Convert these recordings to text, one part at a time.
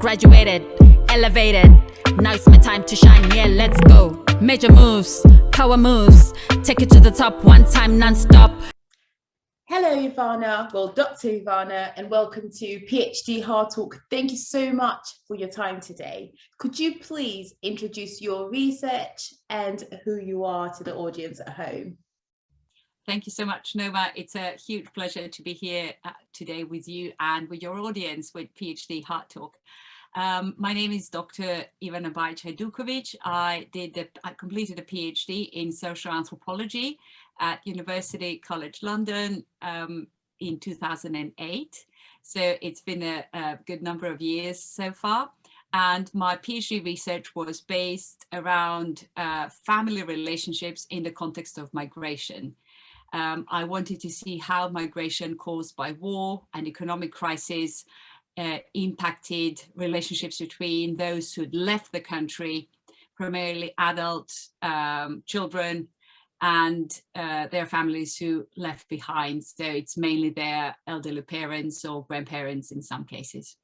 graduated, elevated. Now it's my time to shine, yeah, let's go. Major moves, power moves, take it to the top one time non-stop. Hello Ivana, well Dr. Ivana, and welcome to Ph.D. Hardtalk. Thank you so much for your time today. Could you please introduce your research and who you are to the audience at home? Thank you so much, Noma. It's a huge pleasure to be here today with you and with your audience with Ph.D. Hardtalk. My name is Dr. Ivana Bajic-Hajdukovic. I completed a PhD in social anthropology at University College London in 2008. So it's been a good number of years so far. And my PhD research was based around family relationships in the context of migration. I wanted to see how migration caused by war and economic crisis impacted relationships between those who'd left the country, primarily adult children, and their families who left behind. So it's mainly their elderly parents or grandparents in some cases.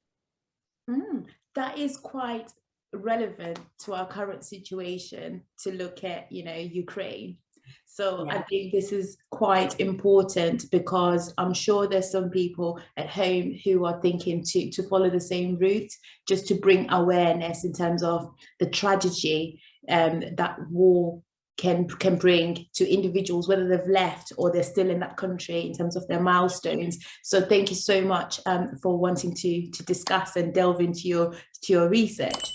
That is quite relevant to our current situation to look at, Ukraine. So yeah. I think this is quite important because I'm sure there's some people at home who are thinking to follow the same route, just to bring awareness in terms of the tragedy that war can bring to individuals, whether they've left or they're still in that country in terms of their milestones. So thank you so much for wanting to discuss and delve into your research.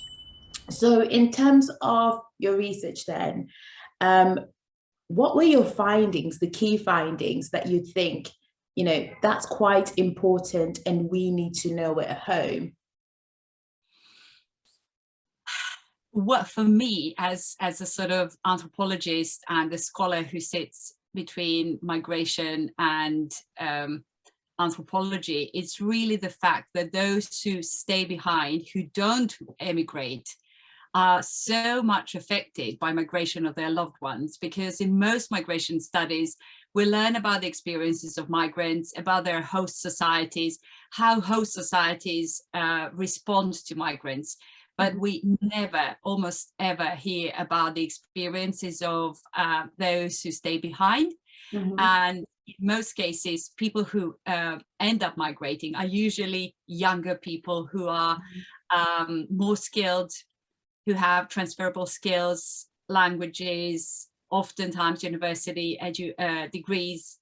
So in terms of your research then, what were your findings, the key findings that you think, that's quite important and we need to know it at home? What for me, as a sort of anthropologist and a scholar who sits between migration and anthropology, it's really the fact that those who stay behind, who don't emigrate, are so much affected by migration of their loved ones, because in most migration studies, we learn about the experiences of migrants, about their host societies, how host societies respond to migrants. But we never, almost ever hear about the experiences of those who stay behind. Mm-hmm. And in most cases, people who end up migrating are usually younger people who are more skilled, who have transferable skills, languages, oftentimes university degrees,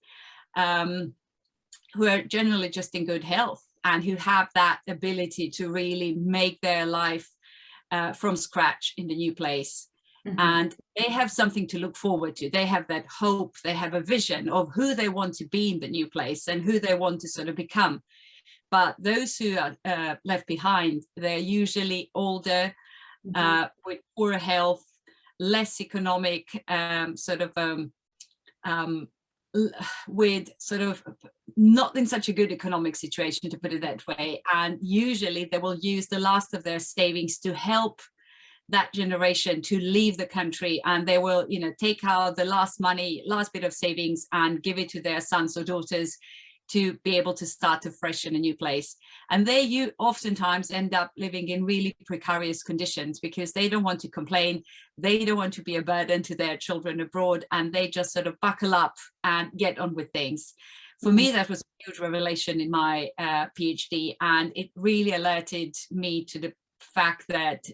who are generally just in good health and who have that ability to really make their life from scratch in the new place. Mm-hmm. And they have something to look forward to. They have that hope, they have a vision of who they want to be in the new place and who they want to sort of become. But those who are left behind, they're usually older, with poorer health, less economic, with sort of not in such a good economic situation, to put it that way. And usually they will use the last of their savings to help that generation to leave the country, and they will, take out the last bit of savings and give it to their sons or daughters to be able to start afresh in a new place. And they oftentimes end up living in really precarious conditions because they don't want to complain, they don't want to be a burden to their children abroad, and they just sort of buckle up and get on with things. For me, that was a huge revelation in my PhD, and it really alerted me to the fact that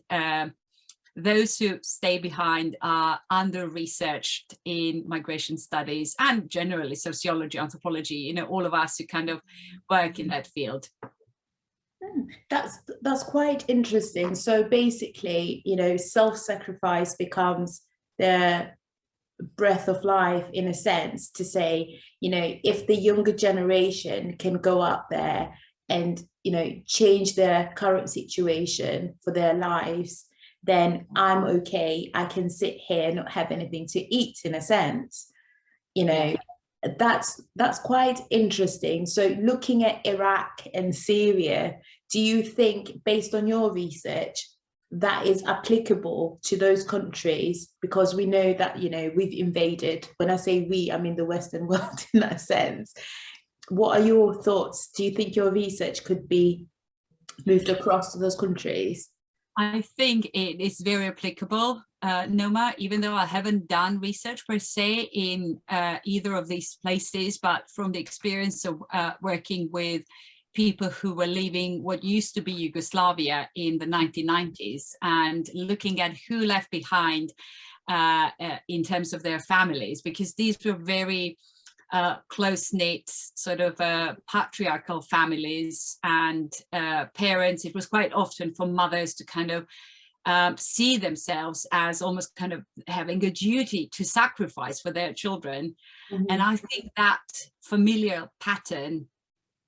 those who stay behind are under-researched in migration studies and generally sociology, anthropology, all of us who kind of work in that field. That's quite interesting. So basically, self-sacrifice becomes the breath of life in a sense, to say, if the younger generation can go up there and, change their current situation for their lives, then I'm okay. I can sit here, not have anything to eat, in a sense. That's quite interesting. So looking at Iraq and Syria, do you think, based on your research, that is applicable to those countries? Because we know that, we've invaded. When I say we, I mean the Western world in that sense. What are your thoughts? Do you think your research could be moved across to those countries? I think it is very applicable, Noma, even though I haven't done research per se in either of these places, but from the experience of working with people who were leaving what used to be Yugoslavia in the 1990s and looking at who left behind in terms of their families, because these were very close-knit sort of patriarchal families and parents. It was quite often for mothers to kind of see themselves as almost kind of having a duty to sacrifice for their children. And I think that familial pattern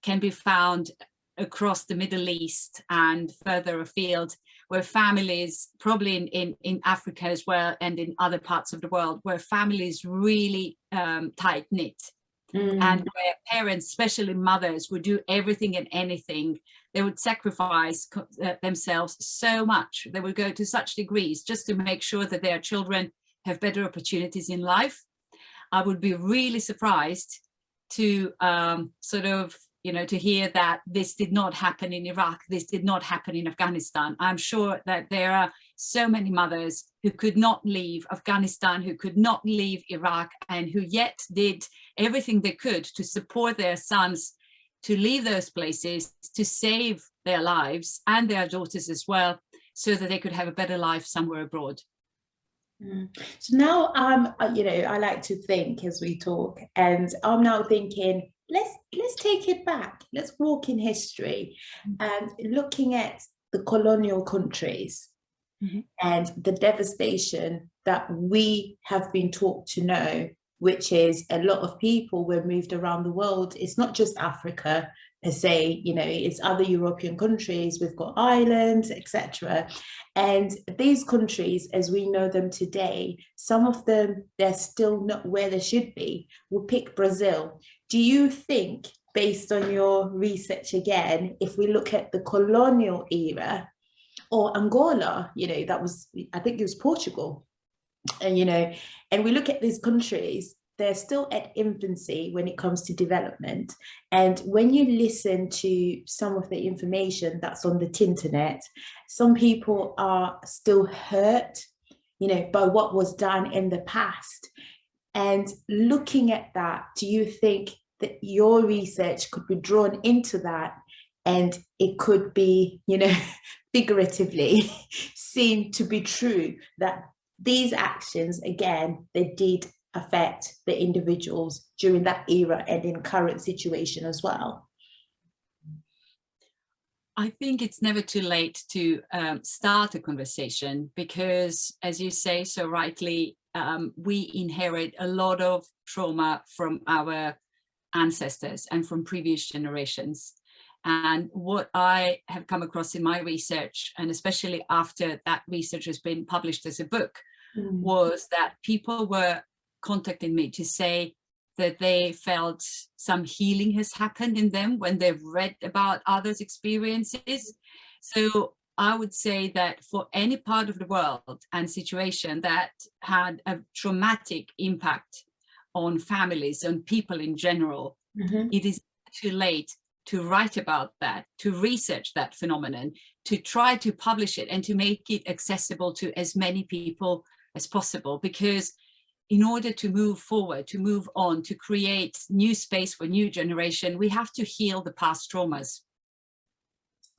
can be found across the Middle East and further afield, where families, probably in Africa as well, and in other parts of the world, where families really tight-knit, and where parents, especially mothers, would do everything and anything. They would sacrifice themselves so much. They would go to such degrees just to make sure that their children have better opportunities in life. I would be really surprised to sort of, you know, to hear that this did not happen in Iraq, this did not happen in Afghanistan. I'm sure that there are so many mothers who could not leave Afghanistan, who could not leave Iraq, and who yet did everything they could to support their sons to leave those places, to save their lives and their daughters as well, so that they could have a better life somewhere abroad. So now you know, I like to think as we talk, and I'm now thinking, let's take it back. Let's walk in history and looking at the colonial countries and the devastation that we have been taught to know, which is a lot of people were moved around the world. It's not just Africa per se, you know, it's other European countries. We've got islands, etc. And these countries, as we know them today, some of them, they're still not where they should be. We'll pick Brazil. Do you think, based on your research again, if we look at the colonial era, or Angola, you know, that was, I think it was Portugal, and, you know, and we look at these countries, they're still at infancy when it comes to development. And when you listen to some of the information that's on the internet, some people are still hurt, you know, by what was done in the past. And looking at that, do you think that your research could be drawn into that, and it could be, you know, figuratively seen to be true, that these actions, again, they did affect the individuals during that era and in current situation as well? I think it's never too late to start a conversation, because, as you say so rightly, we inherit a lot of trauma from our ancestors and from previous generations. And what I have come across in my research, and especially after that research has been published as a book, was that people were contacting me to say that they felt some healing has happened in them when they've read about others' experiences. So I would say that for any part of the world and situation that had a traumatic impact on families and people in general, it is too late to write about that, to research that phenomenon, to try to publish it and to make it accessible to as many people as possible. Because in order to move forward, to move on, to create new space for new generation, we have to heal the past traumas.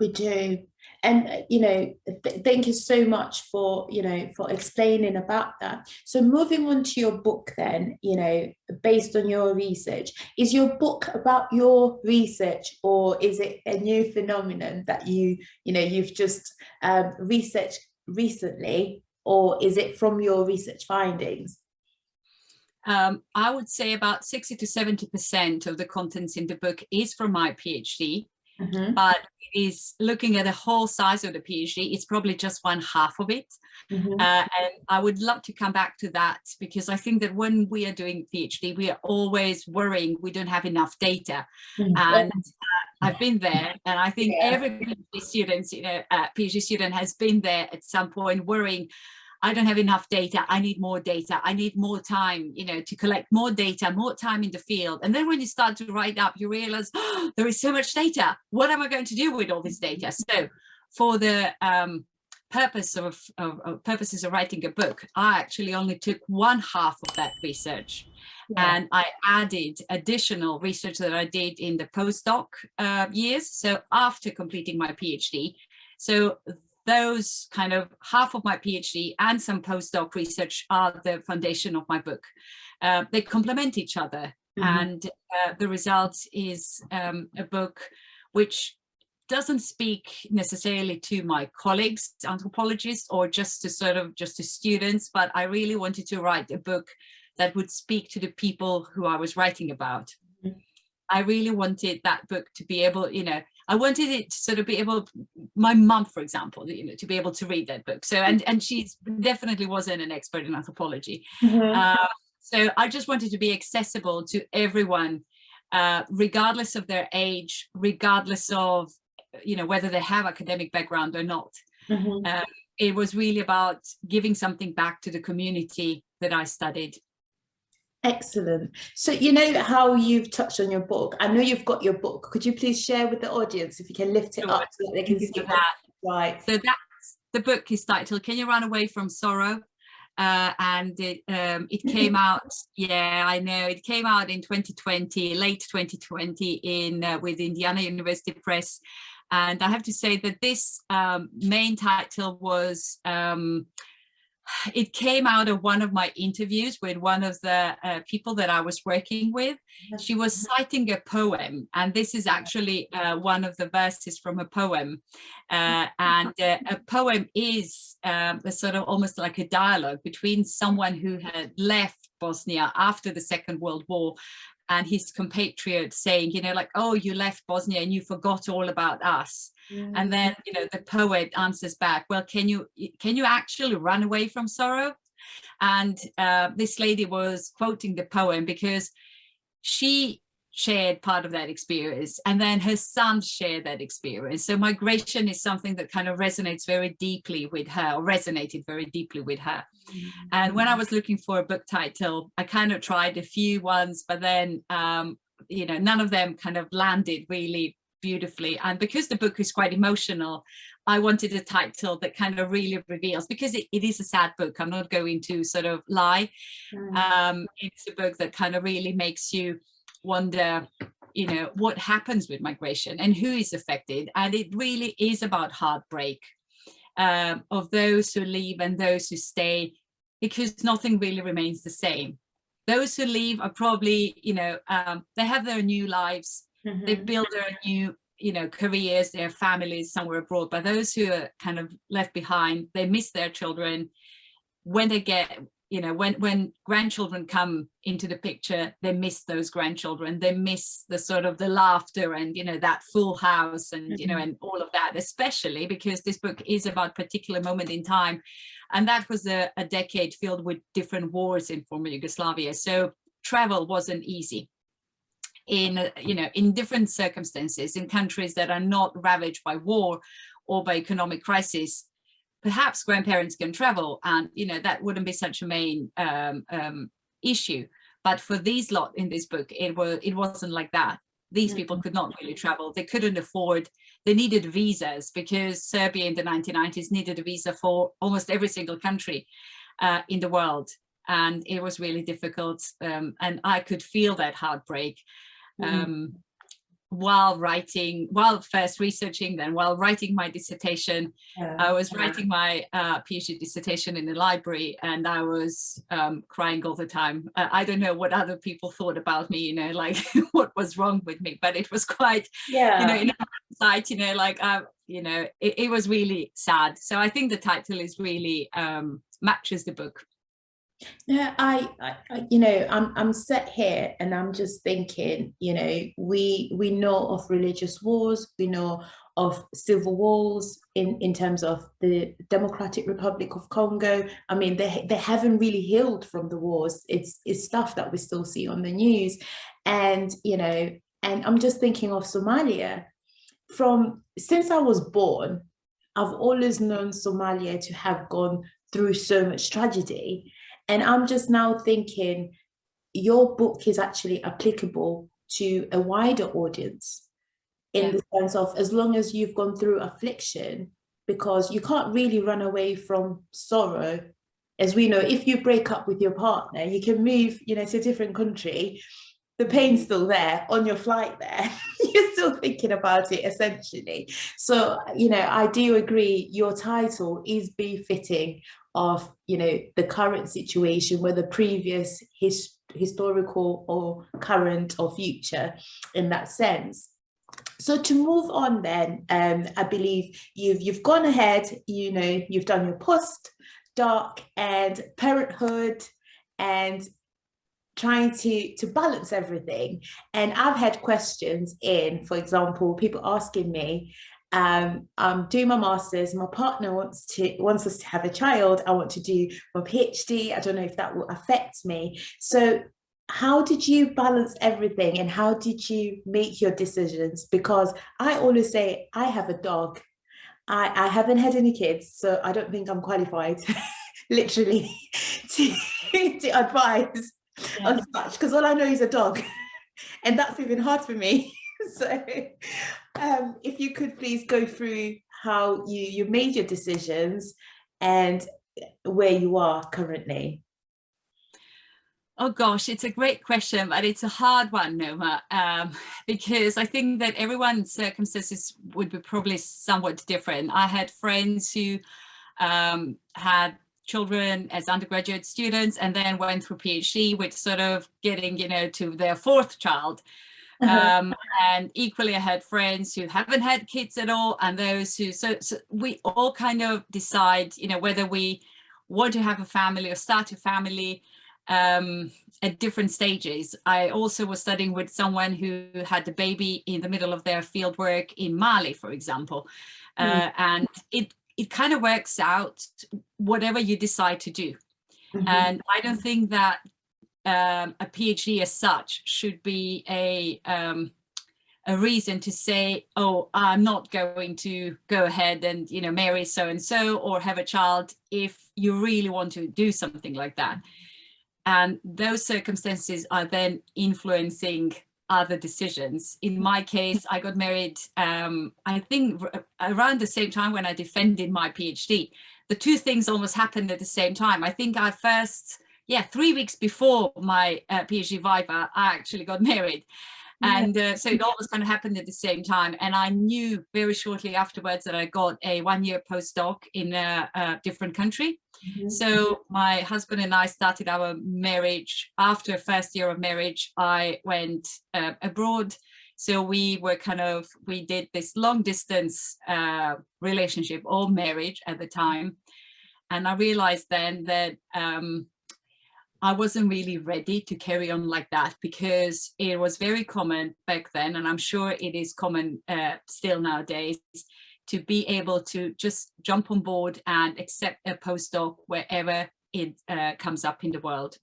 We do. And, you know, thank you so much for, you know, for explaining about that. So moving on to your book then, you know, based on your research, is your book about your research, or is it a new phenomenon that you know, you've just researched recently, or is it from your research findings? I would say about 60 to 70% of the contents in the book is from my PhD. But it is looking at the whole size of the PhD. It's probably just 1/2 of it. And I would love to come back to that, because I think that when we are doing PhD, we are always worrying we don't have enough data. And I've been there, and I think every PhD student, PhD student has been there at some point, worrying, I don't have enough data. I need more data. I need more time, to collect more data, more time in the field. And then when you start to write up, you realize, oh, there is so much data. What am I going to do with all this data? So for the purposes of writing a book, I actually only took 1/2 of that research. Yeah. And I added additional research that I did in the postdoc years. So after completing my PhD, so those kind of 1/2 of my PhD and some postdoc research are the foundation of my book. They complement each other. Mm-hmm. And the result is a book which doesn't speak necessarily to my colleagues, anthropologists, or just to students, but I really wanted to write a book that would speak to the people who I was writing about. Mm-hmm. I really wanted that book to be able, I wanted it to sort of be able, my mum, for example, to be able to read that book. So, and she definitely wasn't an expert in anthropology. Mm-hmm. So I just wanted to be accessible to everyone, regardless of their age, regardless of, whether they have academic background or not. Mm-hmm. It was really about giving something back to the community that I studied. Excellent. So how you've touched on your book. I know you've got your book. Could you please share with the audience, if you can lift it up so that they can see that? Right. So that's the book is titled "Can You Run Away from Sorrow?" And it came out. Yeah, I know it came out in 2020, late 2020, with Indiana University Press. And I have to say that this main title was, it came out of one of my interviews with one of the people that I was working with. She was citing a poem, and this is actually one of the verses from a poem. And a poem is a sort of almost like a dialogue between someone who had left Bosnia after the Second World War and his compatriot saying, oh, you left Bosnia and you forgot all about us. Mm. And then, the poet answers back, well, can you actually run away from sorrow? And this lady was quoting the poem because she shared part of that experience, and then her son shared that experience. So migration is something that kind of resonated very deeply with her. Mm-hmm. And when I was looking for a book title, I kind of tried a few ones, but then none of them kind of landed really beautifully. And because the book is quite emotional, I wanted a title that kind of really reveals, because it is a sad book. I'm not going to sort of lie. Mm-hmm. It's a book that kind of really makes you wonder, what happens with migration and who is affected. And it really is about heartbreak of those who leave and those who stay, because nothing really remains the same. Those who leave are probably, they have their new lives. Mm-hmm. They build their new, careers, their families somewhere abroad. But those who are kind of left behind, they miss their children. When they get, when grandchildren come into the picture, they miss those grandchildren. They miss the sort of the laughter and, that full house and, mm-hmm. And all of that, especially because this book is about a particular moment in time. And that was a decade filled with different wars in former Yugoslavia. So travel wasn't easy in different circumstances, in countries that are not ravaged by war or by economic crisis. Perhaps grandparents can travel, and that wouldn't be such a main issue. But for these lot in this book, it wasn't like that. These people could not really travel. They couldn't afford. They needed visas, because Serbia in the 1990s needed a visa for almost every single country in the world, and it was really difficult. And I could feel that heartbreak. While first researching, then while writing my dissertation. I was writing my PhD dissertation in the library, and I was crying all the time. I don't know what other people thought about me, like what was wrong with me, but it was quite, in hindsight, it was really sad. So I think the title is really matches the book. Yeah, I'm set here and I'm just thinking, we know of religious wars, we know of civil wars in terms of the Democratic Republic of Congo. I mean, they haven't really healed from the wars. It's stuff that we still see on the news. And, and I'm just thinking of Somalia. Since I was born, I've always known Somalia to have gone through so much tragedy. And I'm just now thinking your book is actually applicable to a wider audience in the sense of, as long as you've gone through affliction, because you can't really run away from sorrow. As we know, if you break up with your partner, you can move, to a different country. The pain's still there on your flight there. You're still thinking about it, essentially. So, I do agree your title is befitting of, the current situation, whether previous historical or current or future in that sense. So to move on then, I believe you've gone ahead, you've done your postdoc and parenthood and trying to balance everything. And I've had questions in, for example, people asking me, I'm doing my master's, my partner wants us to have a child, I want to do my PhD, I don't know if that will affect me. So how did you balance everything and how did you make your decisions? Because I always say, I have a dog. I haven't had any kids, so I don't think I'm qualified, literally, to advise on such, because all I know is a dog, and that's even hard for me. So if you could please go through how you made your decisions and where you are currently. Oh gosh, it's a great question, but it's a hard one, Noma, because I think that everyone's circumstances would be probably somewhat different. I had friends who had children as undergraduate students and then went through PhD with sort of getting, to their fourth child. And equally, I had friends who haven't had kids at all, and those who, so we all kind of decide, whether we want to have a family or start a family at different stages. I also was studying with someone who had a baby in the middle of their fieldwork in Mali, for example. And it kind of works out whatever you decide to do. And I don't think that a PhD as such should be a reason to say, oh, I'm not going to go ahead and marry so and so or have a child, if you really want to do something like that. And those circumstances are then influencing other decisions. In my case, I got married, I think around the same time when I defended my PhD. The two things almost happened at the same time. I think 3 weeks before my PhD viva, I actually got married. And so it almost kind of happened at the same time. And I knew very shortly afterwards that I got a 1-year postdoc in a different country. So my husband and I started our marriage. After first year of marriage, I went abroad. So we did this long distance relationship or marriage at the time. And I realized then that I wasn't really ready to carry on like that, because it was very common back then, and I'm sure it is common still nowadays, to be able to just jump on board and accept a postdoc wherever it comes up in the world.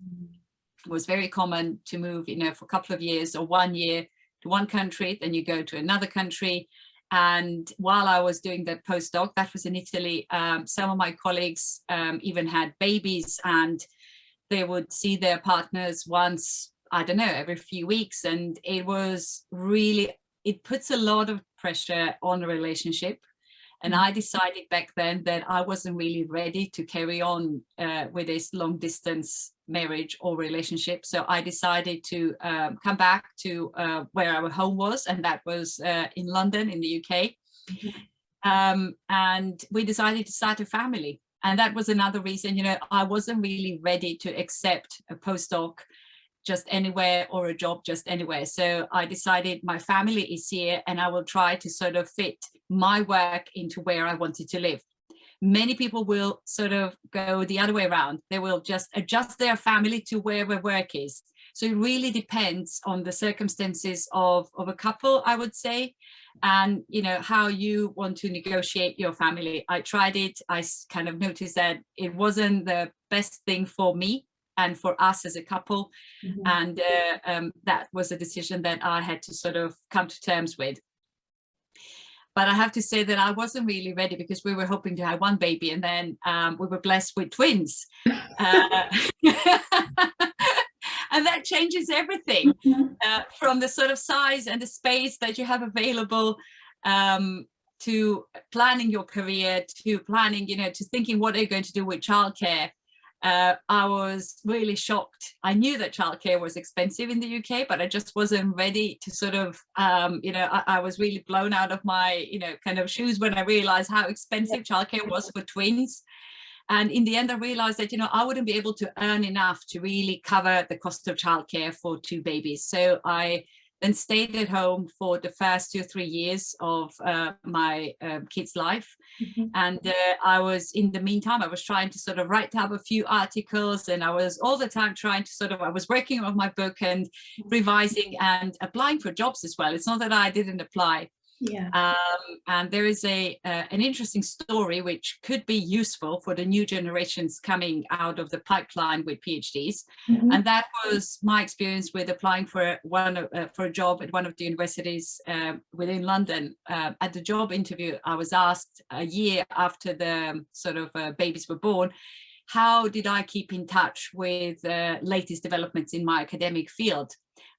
It was very common to move, for a couple of years or 1 year to one country, then you go to another country. And while I was doing that postdoc, that was in Italy, some of my colleagues even had babies, and they would see their partners once, I don't know, every few weeks. And it was really, it puts a lot of pressure on a relationship. And I decided back then that I wasn't really ready to carry on with this long distance marriage or relationship. So I decided to come back to where our home was, and that was in London in the UK. And we decided to start a family. And that was another reason, I wasn't really ready to accept a postdoc just anywhere or a job just anywhere. So I decided my family is here, and I will try to sort of fit my work into where I wanted to live. Many people will sort of go the other way around. They will just adjust their family to where their work is. So it really depends on the circumstances of a couple, I would say, and how you want to negotiate your family. I tried it. I kind of noticed that it wasn't the best thing for me and for us as a couple. And that was a decision that I had to sort of come to terms with. But I have to say that I wasn't really ready, because we were hoping to have one baby, and then we were blessed with twins. And that changes everything, from the sort of size and the space that you have available, to planning your career, to planning, to thinking what are you going to do with childcare. I was really shocked. I knew that childcare was expensive in the UK, but I just wasn't ready to sort of, I was really blown out of my, kind of shoes when I realized how expensive childcare was for twins. And in the end, I realized that, I wouldn't be able to earn enough to really cover the cost of childcare for 2 babies. So I then stayed at home for the first 2 or 3 years of my kid's life. And I was, in the meantime, I was trying to sort of write up a few articles, and I was all the time trying to I was working on my book and revising and applying for jobs as well. It's not that I didn't apply. And there is an interesting story which could be useful for the new generations coming out of the pipeline with PhDs. And that was my experience with applying for a job at one of the universities within London. At the job interview, I was asked a year after the sort of babies were born, how did I keep in touch with latest developments in my academic field?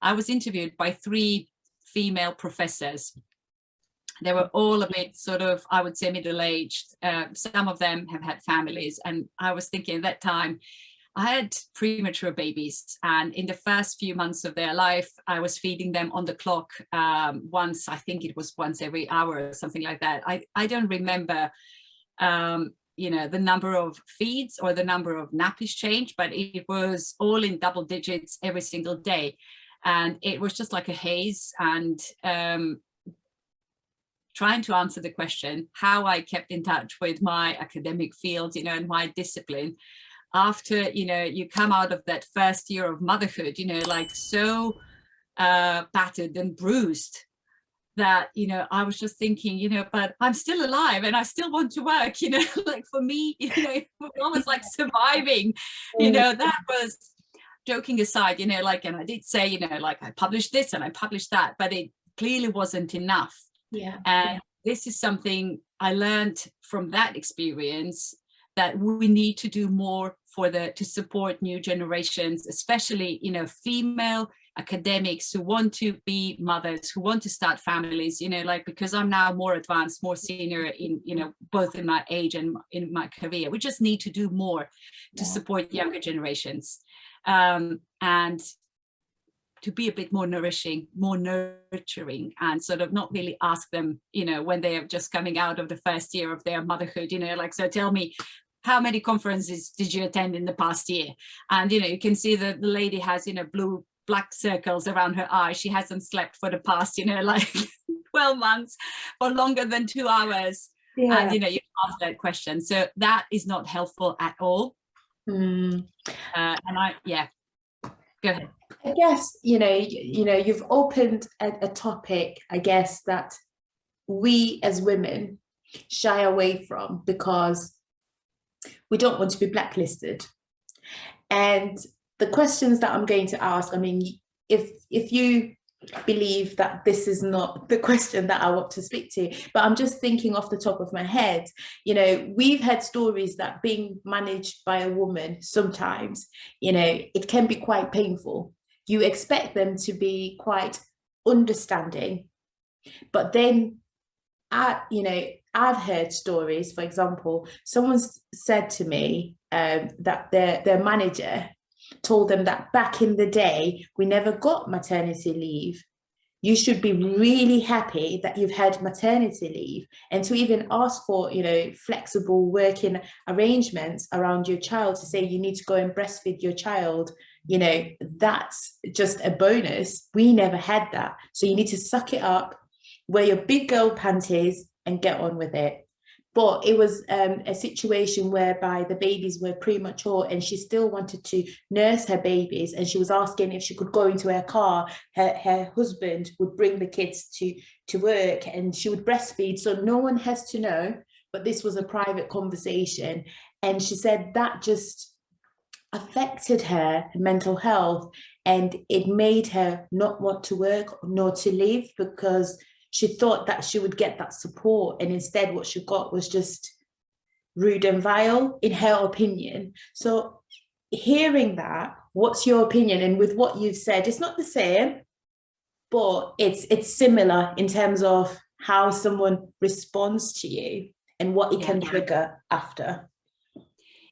I was interviewed by 3 female professors. They were all a bit sort of, I would say, middle-aged. Some of them have had families. And I was thinking at that time, I had premature babies. And in the first few months of their life, I was feeding them on the clock once, I think it was once every hour or something like that. I don't remember, the number of feeds or the number of nappies changed, but it was all in double digits every single day. And it was just like a haze. And trying to answer the question how I kept in touch with my academic field, and my discipline after, you come out of that first year of motherhood, like so battered and bruised that, I was just thinking, but I'm still alive and I still want to work, like for me, it was almost like surviving, that was, joking aside, like, and I did say, like I published this and I published that, but it clearly wasn't enough. And this is something I learned from that experience, that we need to do more to support new generations, especially, female academics who want to be mothers, who want to start families, like, because I'm now more advanced, more senior in, both in my age and in my career. We just need to do more to support younger generations. And to be a bit more nourishing, more nurturing, and sort of not really ask them, when they are just coming out of the first year of their motherhood, like, so tell me, how many conferences did you attend in the past year? And, you can see that the lady has, black circles around her eyes. She hasn't slept for the past, like 12 months for longer than 2 hours. And, you ask that question. So that is not helpful at all. And go ahead. I guess, you've opened a topic, I guess, that we as women shy away from because we don't want to be blacklisted. And the questions that I'm going to ask, I mean, if you believe that this is not the question that I want to speak to, but I'm just thinking off the top of my head, we've had stories that being managed by a woman, sometimes, it can be quite painful. You expect them to be quite understanding, but then, I've heard stories, for example, someone said to me that their manager told them that back in the day, we never got maternity leave. You should be really happy that you've had maternity leave, and to even ask for, flexible working arrangements around your child, to say you need to go and breastfeed your child, that's just a bonus. We never had that. So you need to suck it up, wear your big girl panties and get on with it. But it was a situation whereby the babies were premature and she still wanted to nurse her babies, and she was asking if she could go into her car. Her husband would bring the kids to work and she would breastfeed, so no one has to know, but this was a private conversation. And she said that just affected her mental health, and it made her not want to work nor to live, because she thought that she would get that support, and instead what she got was just rude and vile, in her opinion. So hearing that, what's your opinion? And with what you've said, it's not the same, but it's similar in terms of how someone responds to you and what it can trigger after.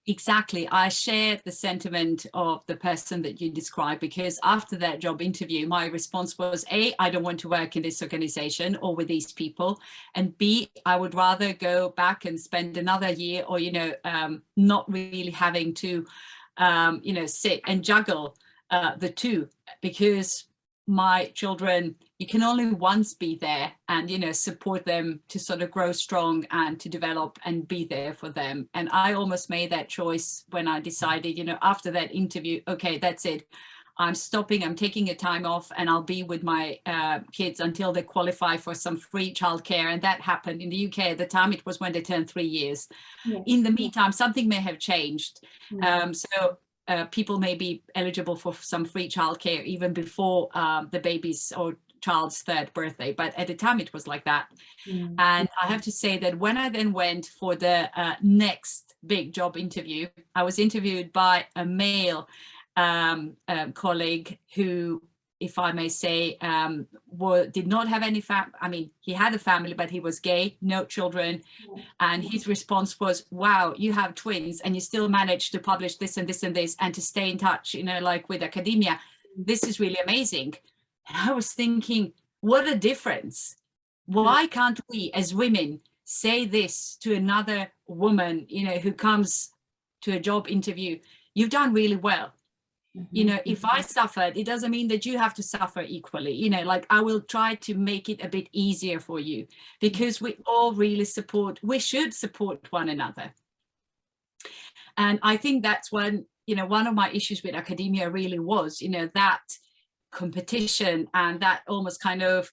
Exactly. I share the sentiment of the person that you described, because after that job interview, my response was, A, I don't want to work in this organization or with these people. And B, I would rather go back and spend another year, or, not really having to, sit and juggle the two, because my children, you can only once be there and, support them to sort of grow strong and to develop and be there for them. And I almost made that choice when I decided, after that interview, okay, that's it. I'm stopping, I'm taking a time off, and I'll be with my kids until they qualify for some free childcare. And that happened in the UK at the time. It was when they turned 3 years. Yes. In the meantime, something may have changed. People may be eligible for some free childcare even before the baby's or child's third birthday, but at the time it was like that. And I have to say that when I then went for the next big job interview, I was interviewed by a male colleague who, if I may say, did not have any he had a family, but he was gay, no children. And his response was, wow, you have twins and you still manage to publish this and this and this and to stay in touch, like with academia. This is really amazing. And I was thinking, what a difference. Why can't we as women say this to another woman, who comes to a job interview? You've done really well. If I suffered, it doesn't mean that you have to suffer equally. I will try to make it a bit easier for you, because we all really we should support one another. And I think that's when, one of my issues with academia really was, that competition and that almost kind of,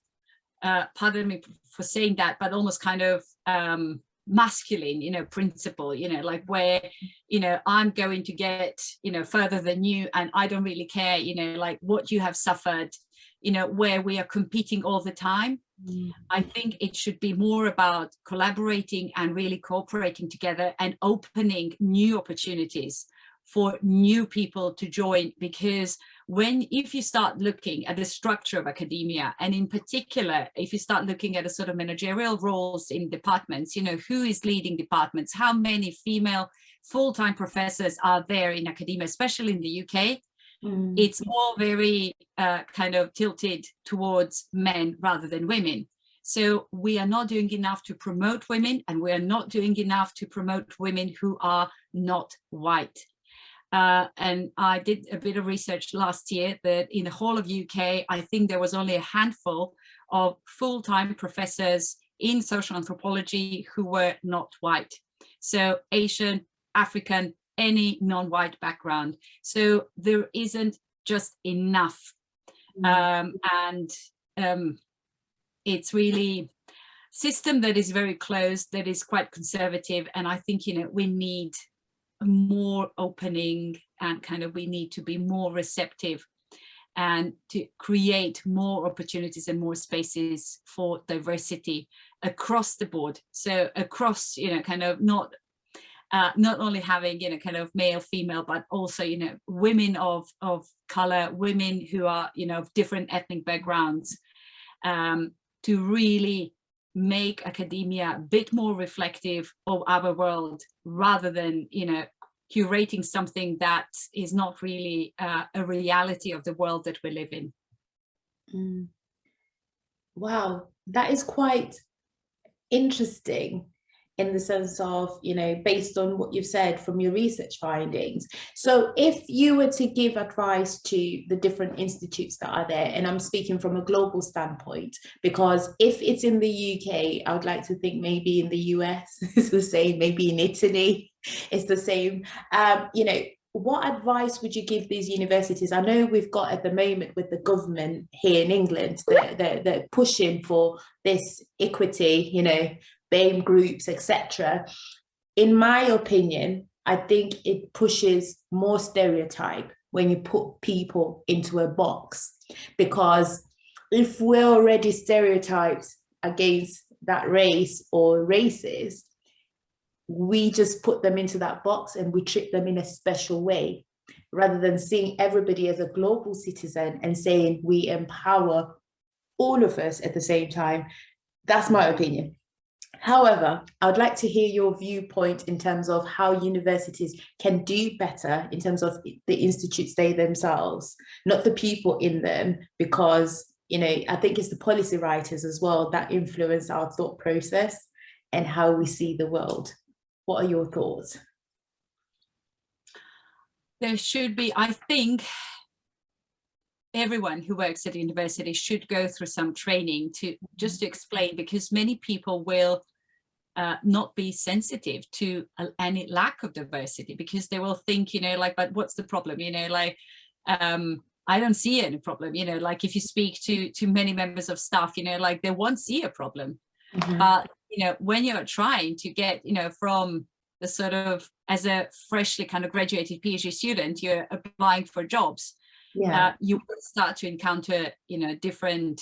pardon me for saying that, but almost kind of masculine, principle, where, I'm going to get, further than you, and I don't really care, what you have suffered, where we are competing all the time. I think it should be more about collaborating and really cooperating together and opening new opportunities for new people to join. Because if you start looking at the structure of academia, and in particular, if you start looking at the sort of managerial roles in departments, who is leading departments, how many female full-time professors are there in academia, especially in the UK, it's all very kind of tilted towards men rather than women. So we are not doing enough to promote women, and we are not doing enough to promote women who are not white. And I did a bit of research last year that in the whole of UK, I think there was only a handful of full-time professors in social anthropology who were not white. So Asian, African, any non-white background. So there isn't just enough. It's really system that is very closed, that is quite conservative. And I think, we need more opening, and kind of we need to be more receptive and to create more opportunities and more spaces for diversity across the board. So across, kind of not only having, kind of male, female, but also, women of color, women who are, of different ethnic backgrounds, to really make academia a bit more reflective of our world, rather than, curating something that is not really a reality of the world that we live in. Wow, that is quite interesting, in the sense of, based on what you've said from your research findings. So if you were to give advice to the different institutes that are there, and I'm speaking from a global standpoint, because if it's in the UK, I would like to think maybe in the US it's the same, maybe in Italy it's the same. What advice would you give these universities? I know we've got at the moment with the government here in England, they're pushing for this equity, BAME groups, etc. In my opinion, I think it pushes more stereotype when you put people into a box, because if we're already stereotyped against that race or races, we just put them into that box and we treat them in a special way, rather than seeing everybody as a global citizen and saying we empower all of us at the same time. That's my opinion. However, I would like to hear your viewpoint in terms of how universities can do better in terms of the institutes they themselves, not the people in them, because, you know, I think it's the policy writers as well that influence our thought process and how we see the world. What are your thoughts? There should be, I think, everyone who works at university should go through some training to just to explain, because many people will not be sensitive to any lack of diversity, because they will think, you know, like, but what's the problem? You know, like, I don't see any problem. You know, like if you speak to many members of staff, you know, like they won't see a problem. But, you know, when you're trying to get, you know, from the sort of, as a freshly kind of graduated PhD student, you're applying for jobs. You will start to encounter, you know, different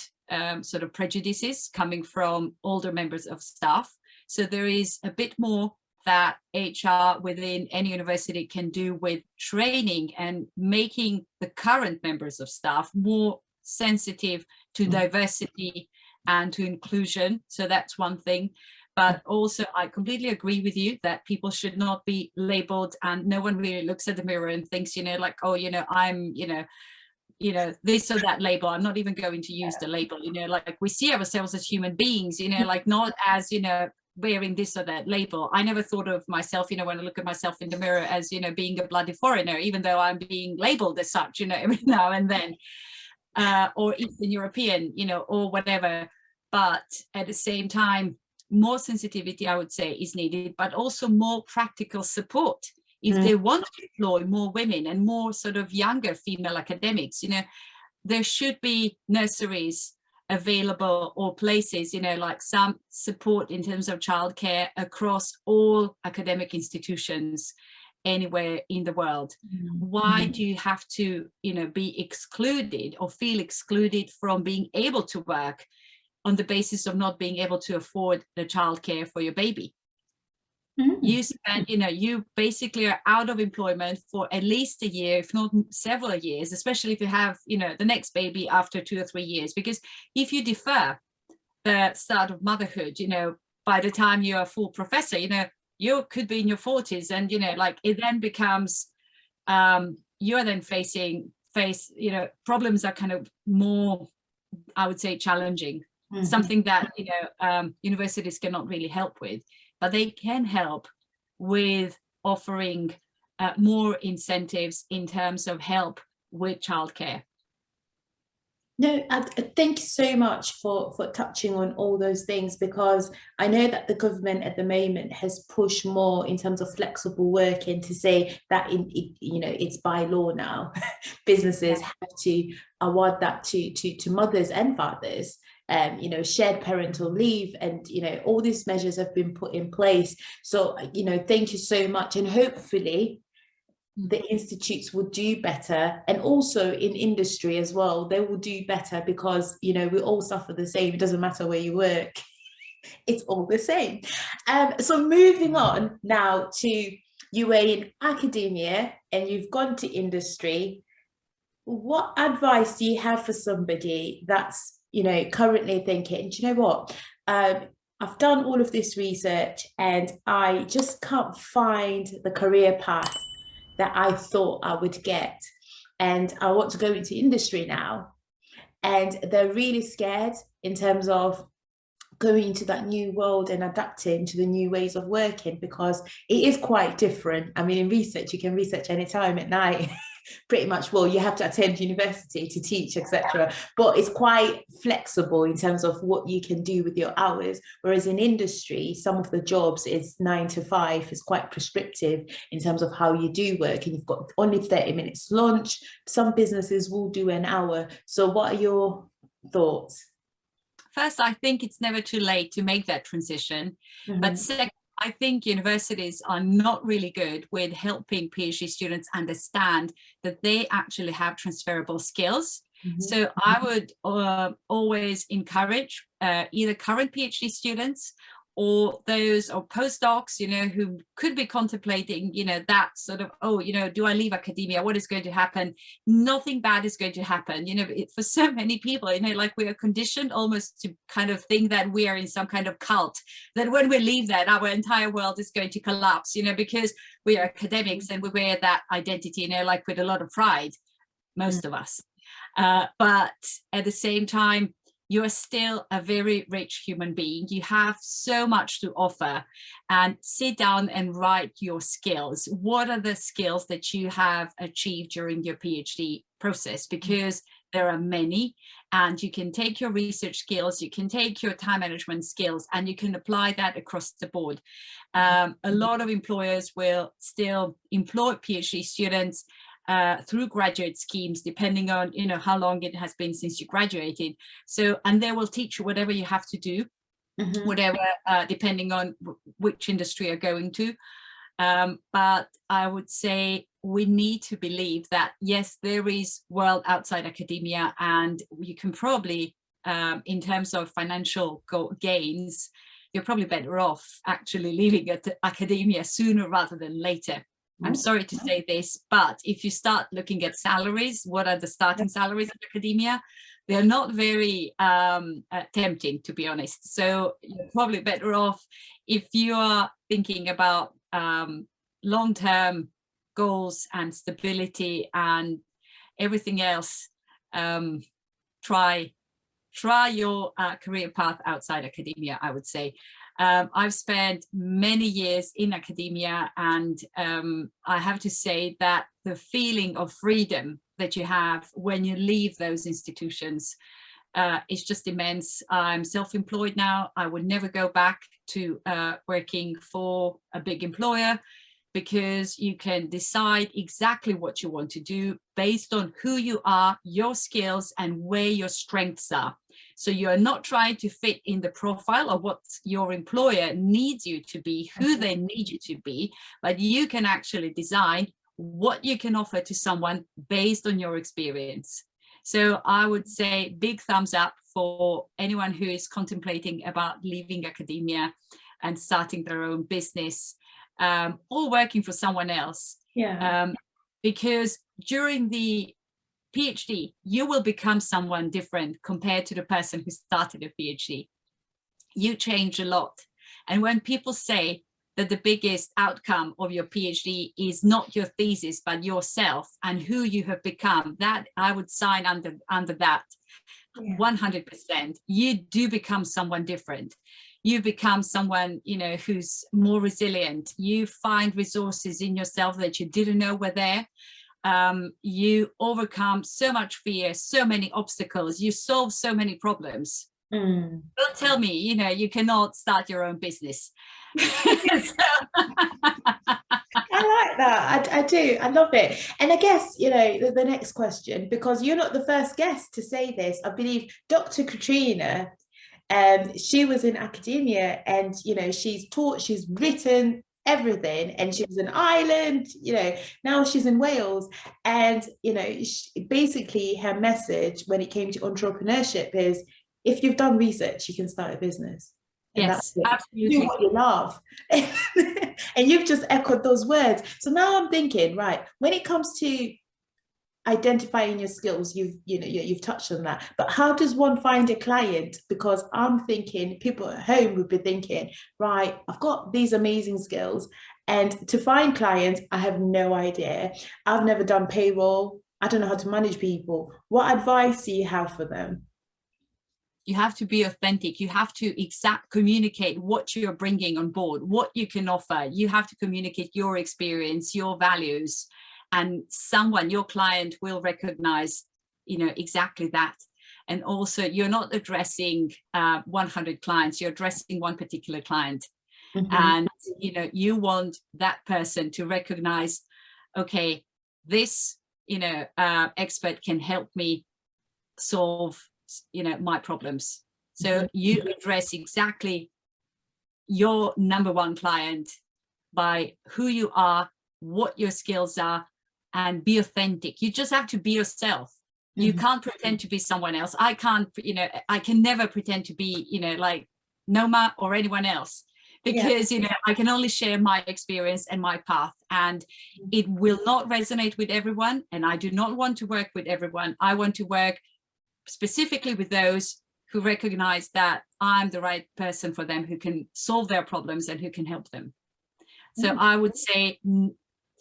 sort of prejudices coming from older members of staff. So there is a bit more that HR within any university can do with training and making the current members of staff more sensitive to diversity and to inclusion. So that's one thing. But also, I completely agree with you that people should not be labeled, and no one really looks at the mirror and thinks, you know, like, oh, you know, I'm, you know, this or that label. I'm not even going to use the label, you know, like we see ourselves as human beings, you know, like not as, you know, wearing this or that label. I never thought of myself, you know, when I look at myself in the mirror as, you know, being a bloody foreigner, even though I'm being labeled as such, you know, every now and then, or Eastern European, you know, or whatever. But at the same time, more sensitivity, I would say, is needed, but also more practical support. If they want to employ more women and more sort of younger female academics, you know, there should be nurseries available or places, you know, like some support in terms of childcare across all academic institutions anywhere in the world. Why do you have to, you know, be excluded or feel excluded from being able to work on the basis of not being able to afford the childcare for your baby? You spend, you know, you basically are out of employment for at least a year, if not several years, especially if you have, you know, the next baby after 2 or 3 years. Because if you defer the start of motherhood, you know, by the time you're a full professor, you know, you could be in your 40s, and, you know, like it then becomes, you're then you know, problems are kind of more, I would say, challenging. Something that, you know, universities cannot really help with, but they can help with offering more incentives in terms of help with childcare. No, thank you so much for touching on all those things, because I know that the government at the moment has pushed more in terms of flexible working, to say that you know, it's by law now. Businesses have to award that to mothers and fathers. You know, shared parental leave, and, you know, all these measures have been put in place. So, you know, thank you so much, and hopefully the institutes will do better, and also in industry as well, they will do better, because, you know, we all suffer the same. It doesn't matter where you work, it's all the same. So moving on now to, you were in academia and you've gone to industry. What advice do you have for somebody that's, you know, currently thinking, do you know what, I've done all of this research and I just can't find the career path that I thought I would get, and I want to go into industry now, and they're really scared in terms of going into that new world and adapting to the new ways of working, because it is quite different. I mean, in research, you can research anytime at night. Pretty much, well, you have to attend university to teach, etc., but it's quite flexible in terms of what you can do with your hours, whereas in industry, some of the jobs is 9 to 5, is quite prescriptive in terms of how you do work, and you've got only 30 minutes lunch. Some businesses will do an hour. So what are your thoughts? First, I think it's never too late to make that transition. But second, I think universities are not really good with helping PhD students understand that they actually have transferable skills So I would always encourage either current PhD students or those or postdocs, you know, who could be contemplating, you know, that sort of, oh, you know, do I leave academia? What is going to happen? Nothing bad is going to happen. You know, for so many people, you know, like we are conditioned almost to kind of think that we are in some kind of cult, that when we leave that, our entire world is going to collapse, you know, because we are academics and we wear that identity, you know, like with a lot of pride, most of us. But at the same time, you are still a very rich human being. You have so much to offer, and sit down and write your skills. What are the skills that you have achieved during your PhD process? Because there are many, and you can take your research skills, you can take your time management skills, and you can apply that across the board. A lot of employers will still employ PhD students through graduate schemes, depending on, you know, how long it has been since you graduated. So, and they will teach you whatever you have to do, whatever, depending on which industry you're going to. But I would say we need to believe that, yes, there is world outside academia, and you can probably, in terms of financial gains, you're probably better off actually leaving academia sooner rather than later. I'm sorry to say this, but if you start looking at salaries, what are the starting salaries of academia? They're not very tempting, to be honest. So you're probably better off, if you are thinking about long-term goals and stability and everything else, try your career path outside academia, I would say. I've spent many years in academia, and I have to say that the feeling of freedom that you have when you leave those institutions is just immense. I'm self-employed now. I would never go back to working for a big employer, because you can decide exactly what you want to do based on who you are, your skills, and where your strengths are. So you're not trying to fit in the profile of what your employer needs you to be, who they need you to be, but you can actually design what you can offer to someone based on your experience. So I would say big thumbs up for anyone who is contemplating about leaving academia and starting their own business, or working for someone else. Because during the PhD, you will become someone different compared to the person who started a PhD. You change a lot. And when people say that the biggest outcome of your PhD is not your thesis, but yourself and who you have become, that I would sign under that 100%. You do become someone different. You become someone, you know, who's more resilient. You find resources in yourself that you didn't know were there. You overcome so much fear, so many obstacles. You solve so many problems. Don't tell me, you know, you cannot start your own business. I like that. I do. I love it. And I guess, you know, the next question, because you're not the first guest to say this, I believe Dr. Katrina, she was in academia, and, you know, she's taught, she's written everything, and she was in Ireland, you know, now she's in Wales. And, you know, basically her message when it came to entrepreneurship is, if you've done research, you can start a business. And yes, absolutely. Do what you love. And you've just echoed those words. So now I'm thinking, right, when it comes to identifying your skills, you've touched on that, but how does one find a client? Because I'm thinking people at home would be thinking, right, I've got these amazing skills, and to find clients, I have no idea. I've never done payroll. I don't know how to manage people. What advice do you have for them? You have to be authentic. You have to communicate what you're bringing on board, what you can offer. You have to communicate your experience, your values, and someone, your client, will recognize, you know, exactly that. And also, you're not addressing 100 clients, you're addressing one particular client. And, you know, you want that person to recognize, okay, this, you know, expert can help me solve, you know, my problems. So you address exactly your number one client by who you are, what your skills are, and be authentic. You just have to be yourself. You can't pretend to be someone else. I can't, I can never pretend to be, like Noma or anyone else, because, I can only share my experience and my path, and it will not resonate with everyone. And I do not want to work with everyone. I want to work specifically with those who recognize that I'm the right person for them, who can solve their problems and who can help them. So I would say,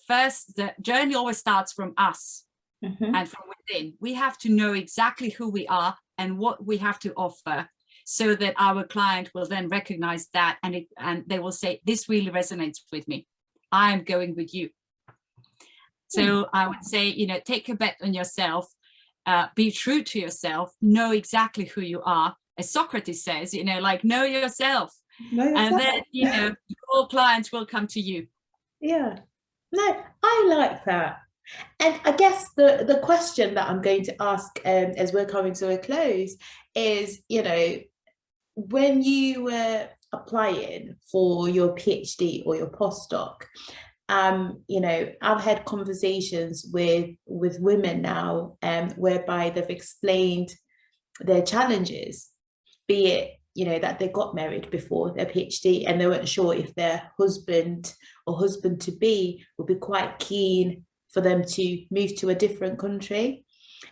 first, the journey always starts from us. And from within. We have to know exactly who we are and what we have to offer, so that our client will then recognize that, and they will say, this really resonates with me. I am going with you. So I would say, take a bet on yourself, be true to yourself, know exactly who you are. As Socrates says, like, know yourself. And then, your clients will come to you. Yeah. No, I like that. And I guess the question that I'm going to ask as we're coming to a close is, when you were applying for your PhD or your postdoc, I've had conversations with women now, whereby they've explained their challenges, be it, that they got married before their PhD and they weren't sure if their husband or husband-to-be would be quite keen for them to move to a different country.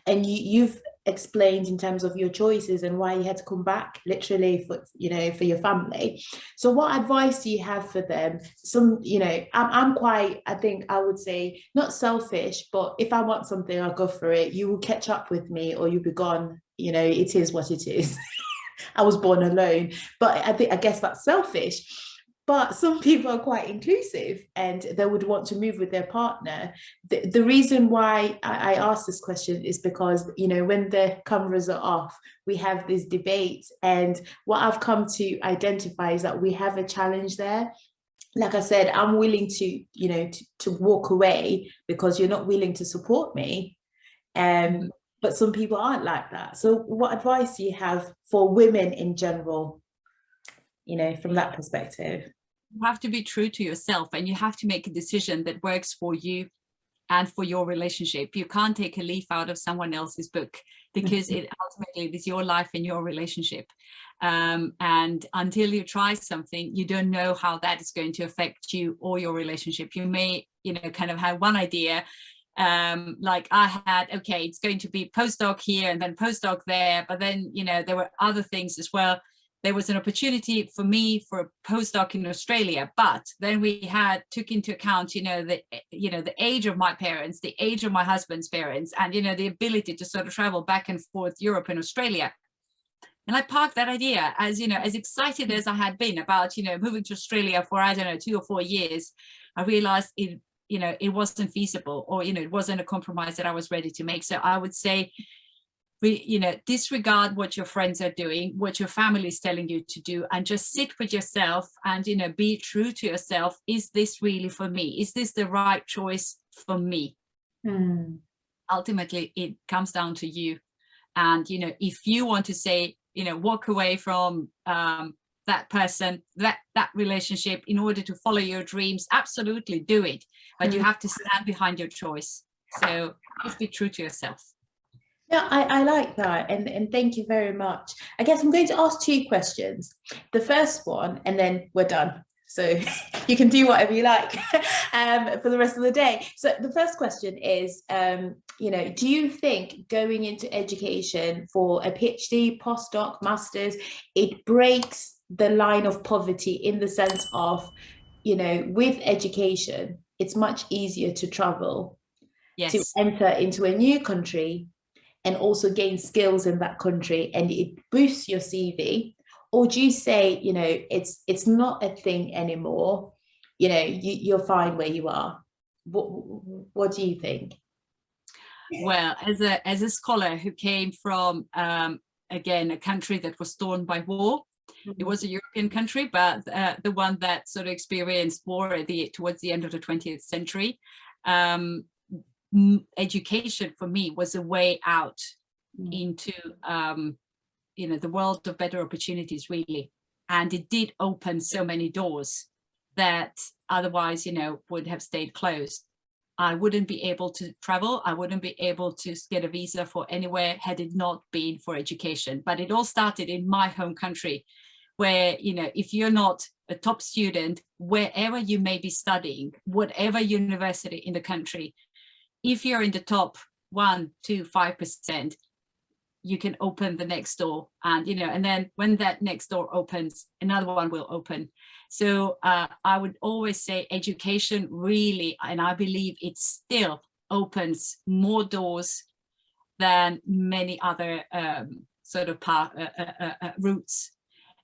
And you've explained in terms of your choices and why you had to come back, literally, for your family. So what advice do you have for them? I'm quite, I think I would say, not selfish, but if I want something, I'll go for it. You will catch up with me or you'll be gone. It is what it is. I was born alone, but I guess that's selfish. But some people are quite inclusive and they would want to move with their partner. The reason why I ask this question is because, when the cameras are off, we have this debate. And what I've come to identify is that we have a challenge there. Like I said, I'm willing to, to walk away because you're not willing to support me. But some people aren't like that. So what advice do you have for women in general, from that perspective? You have to be true to yourself, and you have to make a decision that works for you and for your relationship. You can't take a leaf out of someone else's book, because it ultimately is your life and your relationship. And until you try something, you don't know how that is going to affect you or your relationship. You may, kind of have one idea, like I had, okay, it's going to be postdoc here and then postdoc there, but then, there were other things as well. There was an opportunity for me for a postdoc in Australia, but then we took into account, the age of my parents, the age of my husband's parents, and, the ability to sort of travel back and forth Europe and Australia. And I parked that idea as excited as I had been about, moving to Australia for, 2 or 4 years. I realized it wasn't feasible, or, it wasn't a compromise that I was ready to make. So I would say, disregard what your friends are doing, what your family is telling you to do, and just sit with yourself and, be true to yourself. Is this really for me? Is this the right choice for me? Ultimately, it comes down to you. And, if you want to say, walk away from that person, that relationship in order to follow your dreams, absolutely do it. But you have to stand behind your choice. So just be true to yourself. Yeah, I like that. And thank you very much. I guess I'm going to ask 2 questions. The first one, and then we're done. So you can do whatever you like for the rest of the day. So the first question is, do you think going into education for a PhD, postdoc, master's, it breaks the line of poverty in the sense of, with education, it's much easier to travel, to enter into a new country, and also gain skills in that country, and it boosts your CV? Or do you say, it's not a thing anymore, you're fine where you are? What do you think? Well, as a scholar who came from, again, a country that was torn by war, it was a European country, but the one that sort of experienced war towards the end of the 20th century, education for me was a way out into the world of better opportunities, really. And it did open so many doors that otherwise would have stayed closed. I wouldn't be able to travel. I wouldn't be able to get a visa for anywhere had it not been for education. But it all started in my home country, where, you know, if you're not a top student, wherever you may be studying, whatever university in the country, if you're in the top 1, 2, 5%, you can open the next door. And, you know, and then when that next door opens, another one will open. So I would always say education really, and I believe it still opens more doors than many other sort of routes.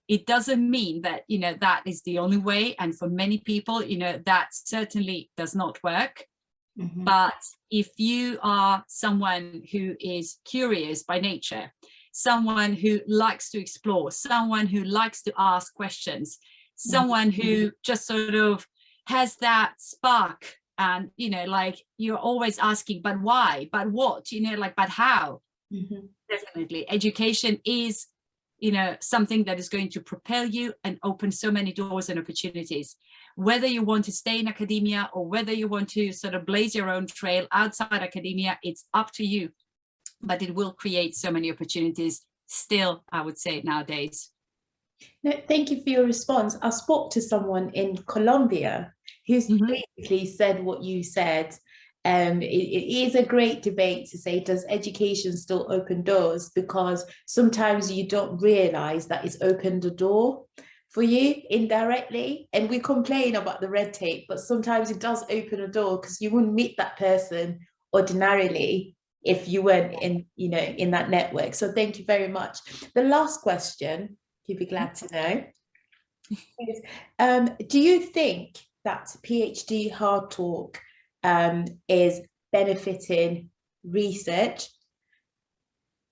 It doesn't mean that, you know, that is the only way. And for many people, you know, that certainly does not work. Mm-hmm. But if you are someone who is curious by nature, someone who likes to explore, someone who likes to ask questions, someone who just sort of has that spark, and, you know, like, you're always asking, but why, but what, you know, like, but how? Mm-hmm. Definitely education is, you know, something that is going to propel you and open so many doors and opportunities. Whether you want to stay in academia or whether you want to sort of blaze your own trail outside academia, it's up to you. But it will create so many opportunities still, I would say, nowadays. No, thank you for your response. I spoke to someone in Colombia who's basically said what you said. It is a great debate to say, does education still open doors? Because sometimes you don't realize that it's opened a door for you indirectly. And we complain about the red tape, but sometimes it does open a door, because you wouldn't meet that person ordinarily if you weren't in, you know, in that network. So thank you very much. The last question, you'd be glad to know, is, do you think that PhD Hard Talk is benefiting research,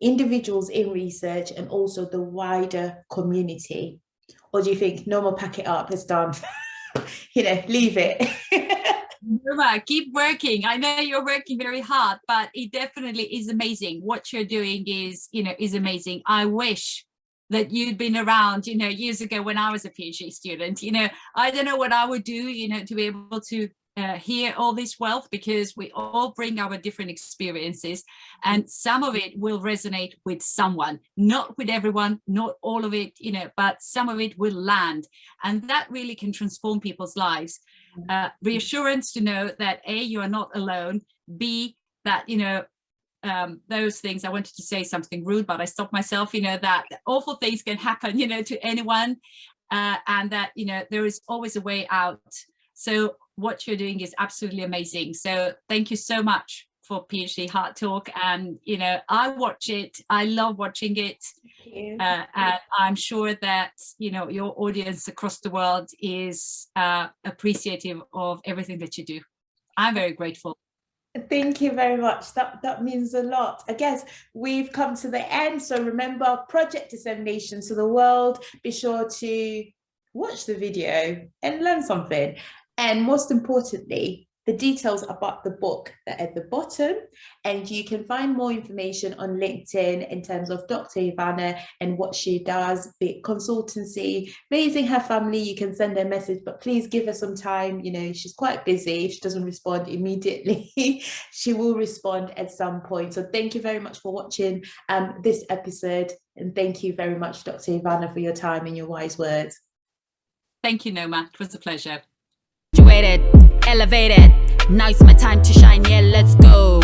individuals in research, and also the wider community? Or do you think, Noma, pack it up, it's done, you know, leave it? Noma, keep working. I know you're working very hard, but it definitely is amazing. What you're doing is, you know, is amazing. I wish that you'd been around, you know, years ago when I was a PhD student. You know, I don't know what I would do, you know, to be able to hear all this wealth, because we all bring our different experiences, and some of it will resonate with someone, not with everyone, not all of it, you know, but some of it will land, and that really can transform people's lives. Reassurance to know that A, you are not alone, B, that, you know, those things, I wanted to say something rude, but I stopped myself, you know, that awful things can happen, you know, to anyone, and that, you know, there is always a way out. So what you're doing is absolutely amazing. So thank you so much for PhD Hard Talk. And, you know, I watch it. I love watching it. And I'm sure that, you know, your audience across the world is appreciative of everything that you do. I'm very grateful. Thank you very much. That means a lot. I guess we've come to the end. So remember, project dissemination to the world. Be sure to watch the video and learn something. And most importantly, the details about the book are at the bottom, and you can find more information on LinkedIn in terms of Dr. Ivana and what she does, be it consultancy, raising her family. You can send her a message, but please give her some time. You know, she's quite busy. If she doesn't respond immediately, she will respond at some point. So thank you very much for watching this episode, and thank you very much, Dr. Ivana, for your time and your wise words. Thank you, Noma. It was a pleasure. Elevated, now it's my time to shine, yeah, let's go.